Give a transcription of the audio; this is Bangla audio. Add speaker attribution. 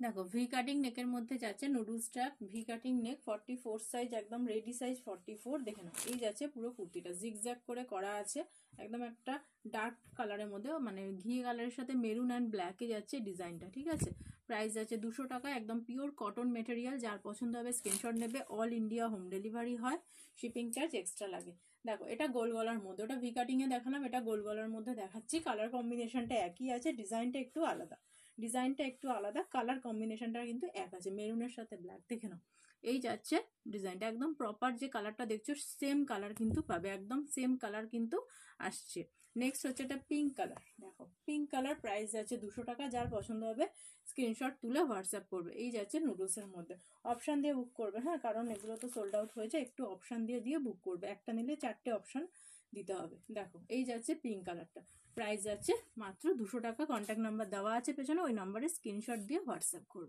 Speaker 1: দেখো ভি কাটিং নেকের মধ্যে যাচ্ছে নুডলস ট্র্যাপ ভি কাটিং নেক 44 সাইজ, একদম রেডি সাইজ 44। দেখে নাও, এই যাচ্ছে পুরো কুর্তিটা জিগজ্যাগ করে করা আছে, একদম একটা ডার্ক কালারের মধ্যে, মানে ঘি কালারের সাথে মেরুন অ্যান্ড ব্ল্যাকে যাচ্ছে ডিজাইনটা। ঠিক আছে, প্রাইস যাচ্ছে 200 টাকা, একদম পিওর কটন মেটেরিয়াল। যার পছন্দ হবে স্ক্রিনশট নেবে। অল ইন্ডিয়া হোম ডেলিভারি হয়, শিপিং চার্জ এক্সট্রা লাগে। দেখো এটা গোল গলার মধ্যে, ওটা ভি কাটিং এ দেখালাম, এটা গোল গলার মধ্যে দেখাচ্ছি। কালার কম্বিনেশনটা একই আছে, ডিজাইনটা একটু আলাদা, কালার কম্বিনেশনটা কিন্তু এক আছে, মেরুনের সাথে ব্ল্যাক। দেখে নাও, এই যাচ্ছে ডিজাইনটা, একদম প্রপার যে কালারটা দেখছো সেম কালার কিন্তু পাবে, একদম সেম কালার কিন্তু আসছে। নেক্সট হচ্ছে এটা পিঙ্ক কালার। দেখো পিঙ্ক কালার, প্রাইস যাচ্ছে 200 টাকা। যার পছন্দ হবে স্ক্রিনশট তুলে হোয়াটসঅ্যাপ করবে। এই যাচ্ছে নুডলসের মধ্যে, অপশান দিয়ে বুক করবে, হ্যাঁ, কারণ এগুলো তো সোল্ড আউট হয়েছে, একটু অপশান দিয়ে বুক করবে, একটা নিলে 4টে অপশান দিতে হবে। দেখো এই যাচ্ছে পিঙ্ক কালারটা, প্রাইস যাচ্ছে মাত্র 200 টাকা। কন্ট্যাক্ট নাম্বার দেওয়া আছে পেছনে, ওই নাম্বারে স্ক্রিনশট দিয়ে হোয়াটসঅ্যাপ করবে।